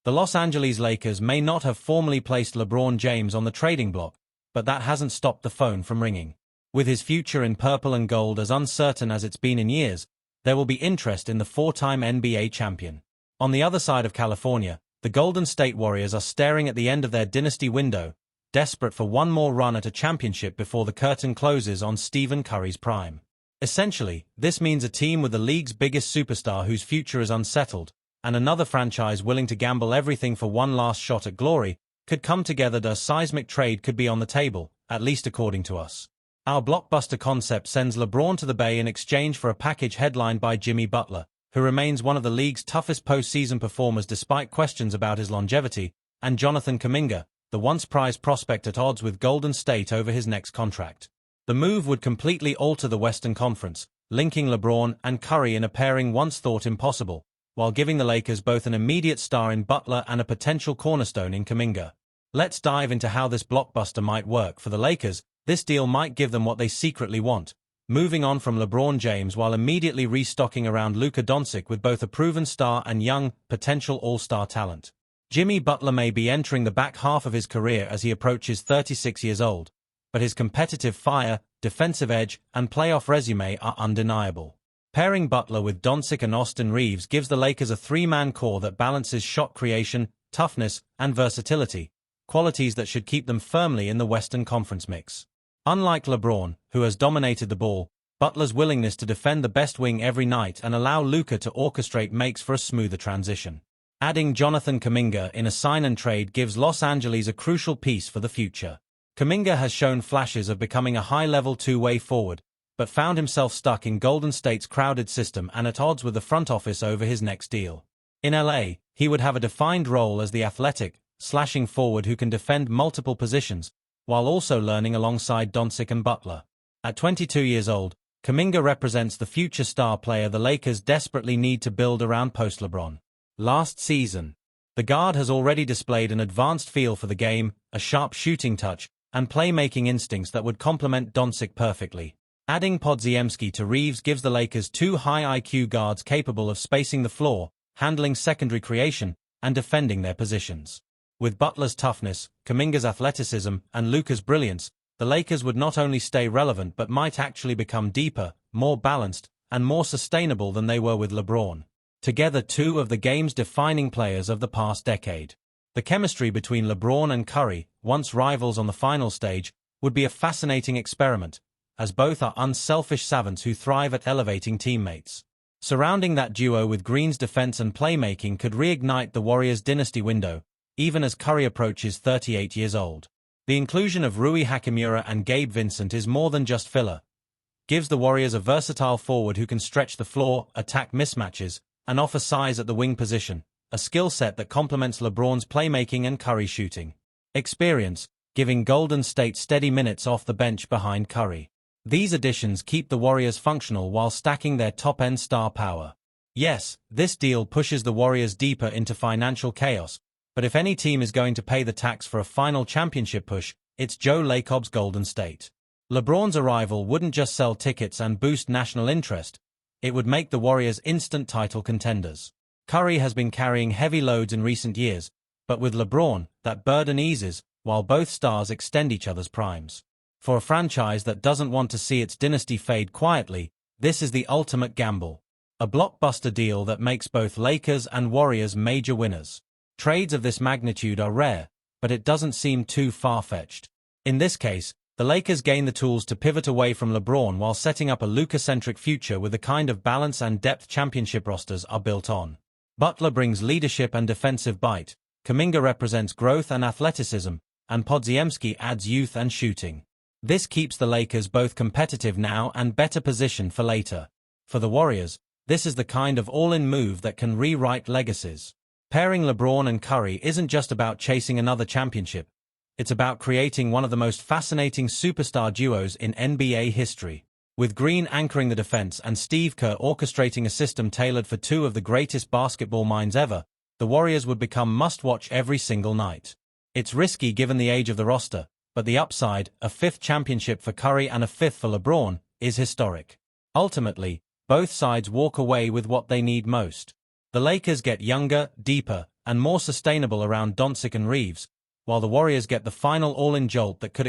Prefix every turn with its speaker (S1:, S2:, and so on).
S1: The Los Angeles Lakers may not have formally placed LeBron James on the trading block, but that hasn't stopped the phone from ringing. With his future in purple and gold as uncertain as it's been in years, there will be interest in the four-time NBA champion. On the other side of California, the Golden State Warriors are staring at the end of their dynasty window, desperate for one more run at a championship before the curtain closes on Stephen Curry's prime. Essentially, this means a team with the league's biggest superstar whose future is unsettled, and another franchise willing to gamble everything for one last shot at glory, could come together. A seismic trade could be on the table, at least according to us. Our blockbuster concept sends LeBron to the Bay in exchange for a package headlined by Jimmy Butler, who remains one of the league's toughest postseason performers despite questions about his longevity, and Jonathan Kuminga, the once prized prospect at odds with Golden State over his next contract. The move would completely alter the Western Conference, linking LeBron and Curry in a pairing once thought impossible, while giving the Lakers both an immediate star in Butler and a potential cornerstone in Kuminga. Let's dive into how this blockbuster might work. For the Lakers, this deal might give them what they secretly want, moving on from LeBron James while immediately restocking around Luka Doncic with both a proven star and young, potential all-star talent. Jimmy Butler may be entering the back half of his career as he approaches 36 years old, but his competitive fire, defensive edge, and playoff resume are undeniable. Pairing Butler with Doncic and Austin Reeves gives the Lakers a three-man core that balances shot creation, toughness, and versatility, qualities that should keep them firmly in the Western Conference mix. Unlike LeBron, who has dominated the ball, Butler's willingness to defend the best wing every night and allow Luka to orchestrate makes for a smoother transition. Adding Jonathan Kuminga in a sign-and-trade gives Los Angeles a crucial piece for the future. Kuminga has shown flashes of becoming a high-level two-way forward, but found himself stuck in Golden State's crowded system and at odds with the front office over his next deal. In LA, he would have a defined role as the athletic, slashing forward who can defend multiple positions, while also learning alongside Doncic and Butler. At 22 years old, Kuminga represents the future star player the Lakers desperately need to build around post-LeBron. Last season, the guard has already displayed an advanced feel for the game, a sharp shooting touch, and playmaking instincts that would complement Doncic perfectly. Adding Podziemski to Reeves gives the Lakers two high IQ guards capable of spacing the floor, handling secondary creation, and defending their positions. With Butler's toughness, Kuminga's athleticism, and Luka's brilliance, the Lakers would not only stay relevant but might actually become deeper, more balanced, and more sustainable than they were with LeBron. Together, two of the game's defining players of the past decade. The chemistry between LeBron and Curry, once rivals on the final stage, would be a fascinating experiment, as both are unselfish savants who thrive at elevating teammates. Surrounding that duo with Green's defense and playmaking could reignite the Warriors' dynasty window, even as Curry approaches 38 years old. The inclusion of Rui Hachimura and Gabe Vincent is more than just filler. Gives the Warriors a versatile forward who can stretch the floor, attack mismatches, and offer size at the wing position, a skill set that complements LeBron's playmaking and Curry shooting experience, giving Golden State steady minutes off the bench behind Curry. These additions keep the Warriors functional while stacking their top-end star power. Yes, this deal pushes the Warriors deeper into financial chaos, but if any team is going to pay the tax for a final championship push, it's Joe Lacob's Golden State. LeBron's arrival wouldn't just sell tickets and boost national interest, it would make the Warriors instant title contenders. Curry has been carrying heavy loads in recent years, but with LeBron, that burden eases, while both stars extend each other's primes. For a franchise that doesn't want to see its dynasty fade quietly, this is the ultimate gamble. A blockbuster deal that makes both Lakers and Warriors major winners. Trades of this magnitude are rare, but it doesn't seem too far-fetched. In this case, the Lakers gain the tools to pivot away from LeBron while setting up a Luka-centric future with the kind of balance and depth championship rosters are built on. Butler brings leadership and defensive bite, Kuminga represents growth and athleticism, and Podziemski adds youth and shooting. This keeps the Lakers both competitive now and better positioned for later. For the Warriors, this is the kind of all-in move that can rewrite legacies. Pairing LeBron and Curry isn't just about chasing another championship. It's about creating one of the most fascinating superstar duos in NBA history. With Green anchoring the defense and Steve Kerr orchestrating a system tailored for two of the greatest basketball minds ever, the Warriors would become must-watch every single night. It's risky given the age of the roster, but the upside, a fifth championship for Curry and a fifth for LeBron, is historic. Ultimately, both sides walk away with what they need most. The Lakers get younger, deeper, and more sustainable around Doncic and Reeves, while the Warriors get the final all-in jolt that could